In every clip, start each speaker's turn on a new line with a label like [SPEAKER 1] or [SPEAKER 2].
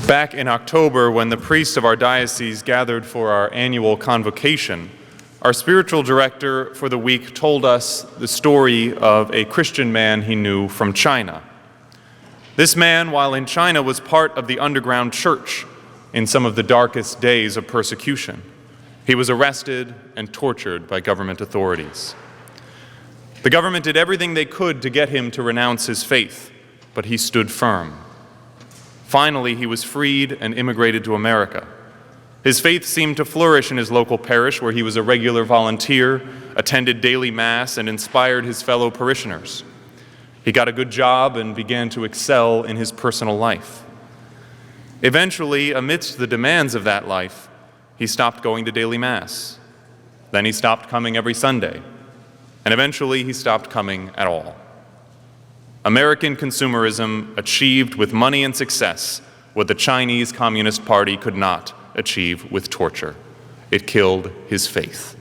[SPEAKER 1] Back in October, when the priests of our diocese gathered for our annual convocation, our spiritual director for the week told us the story of a Christian man he knew from China. This man, while in China, was part of the underground church in some of the darkest days of persecution. He was arrested and tortured by government authorities. The government did everything they could to get him to renounce his faith, but he stood firm. Finally, he was freed and immigrated to America. His faith seemed to flourish in his local parish, where he was a regular volunteer, attended daily Mass, and inspired his fellow parishioners. He got a good job and began to excel in his personal life. Eventually, amidst the demands of that life, he stopped going to daily Mass. Then he stopped coming every Sunday. And eventually, he stopped coming at all. American consumerism achieved with money and success what the Chinese Communist Party could not achieve with torture. It killed his faith.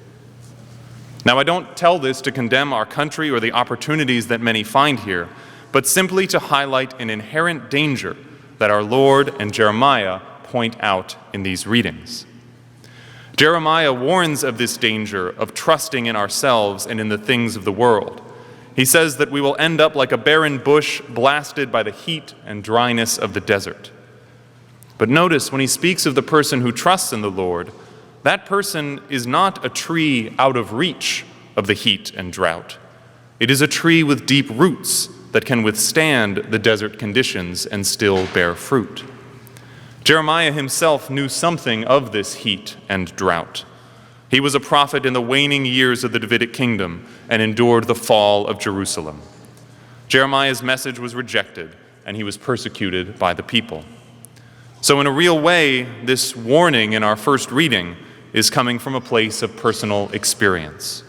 [SPEAKER 1] Now, I don't tell this to condemn our country or the opportunities that many find here, but simply to highlight an inherent danger that our Lord and Jeremiah point out in these readings. Jeremiah warns of this danger of trusting in ourselves and in the things of the world. He says that we will end up like a barren bush blasted by the heat and dryness of the desert. But notice, when he speaks of the person who trusts in the Lord, that person is not a tree out of reach of the heat and drought. It is a tree with deep roots that can withstand the desert conditions and still bear fruit. Jeremiah himself knew something of this heat and drought. He was a prophet in the waning years of the Davidic kingdom and endured the fall of Jerusalem. Jeremiah's message was rejected, and he was persecuted by the people. So in a real way, this warning in our first reading is coming from a place of personal experience.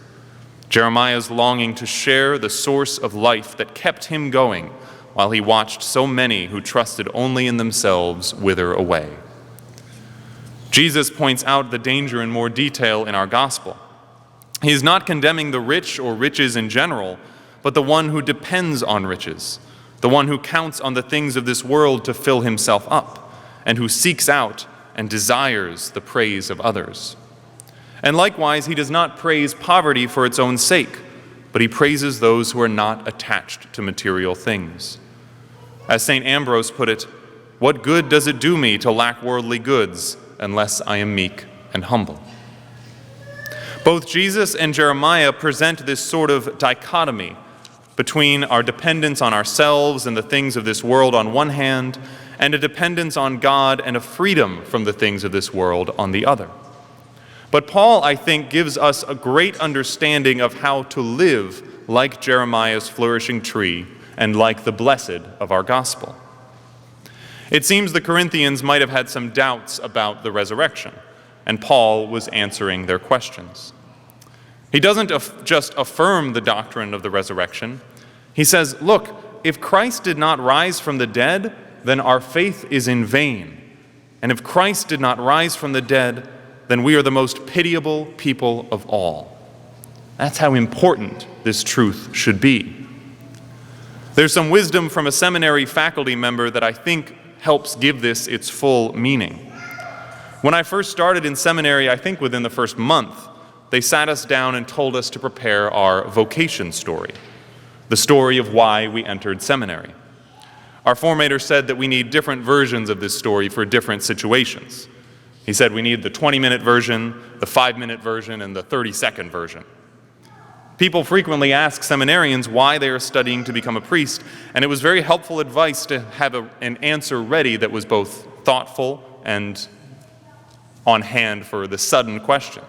[SPEAKER 1] Jeremiah's longing to share the source of life that kept him going while he watched so many who trusted only in themselves wither away. Jesus points out the danger in more detail in our gospel. He is not condemning the rich or riches in general, but the one who depends on riches, the one who counts on the things of this world to fill himself up, and who seeks out and desires the praise of others. And likewise, he does not praise poverty for its own sake, but he praises those who are not attached to material things. As St. Ambrose put it, "What good does it do me to lack worldly goods unless I am meek and humble?" Both Jesus and Jeremiah present this sort of dichotomy between our dependence on ourselves and the things of this world on one hand, and a dependence on God and a freedom from the things of this world on the other. But Paul, I think, gives us a great understanding of how to live like Jeremiah's flourishing tree and like the blessed of our gospel. It seems the Corinthians might have had some doubts about the resurrection, and Paul was answering their questions. He doesn't just affirm the doctrine of the resurrection. He says, look, if Christ did not rise from the dead, then our faith is in vain. And if Christ did not rise from the dead, then we are the most pitiable people of all. That's how important this truth should be. There's some wisdom from a seminary faculty member that I think helps give this its full meaning. When I first started in seminary, I think within the first month, they sat us down and told us to prepare our vocation story, the story of why we entered seminary. Our formator said that we need different versions of this story for different situations. He said we need the 20-minute version, the 5-minute version, and the 30-second version. People frequently ask seminarians why they are studying to become a priest, and it was very helpful advice to have an answer ready that was both thoughtful and on hand for the sudden question.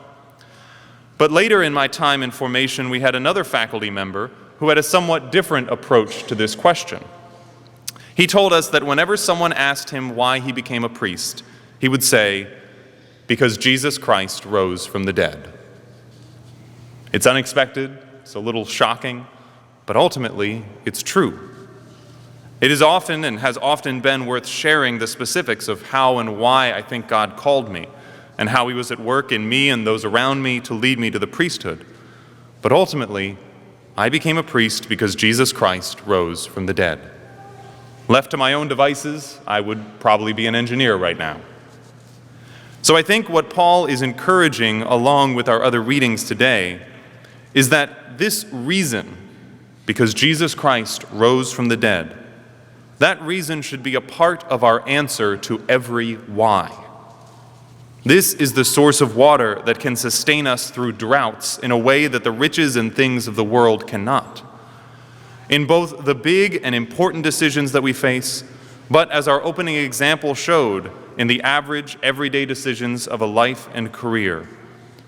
[SPEAKER 1] But later in my time in formation, we had another faculty member who had a somewhat different approach to this question. He told us that whenever someone asked him why he became a priest, he would say, "Because Jesus Christ rose from the dead." It's unexpected, it's a little shocking, but ultimately it's true. It is often and has often been worth sharing the specifics of how and why I think God called me, and how he was at work in me and those around me to lead me to the priesthood. But ultimately, I became a priest because Jesus Christ rose from the dead. Left to my own devices, I would probably be an engineer right now. So I think what Paul is encouraging, along with our other readings today, is that this reason, because Jesus Christ rose from the dead, that reason should be a part of our answer to every why. This is the source of water that can sustain us through droughts in a way that the riches and things of the world cannot. In both the big and important decisions that we face, but as our opening example showed, in the average, everyday decisions of a life and career,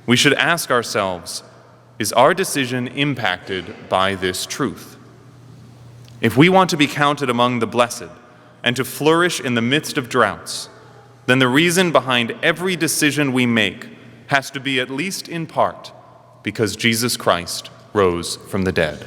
[SPEAKER 1] we should ask ourselves, is our decision impacted by this truth? If we want to be counted among the blessed and to flourish in the midst of droughts, then the reason behind every decision we make has to be, at least in part, because Jesus Christ rose from the dead.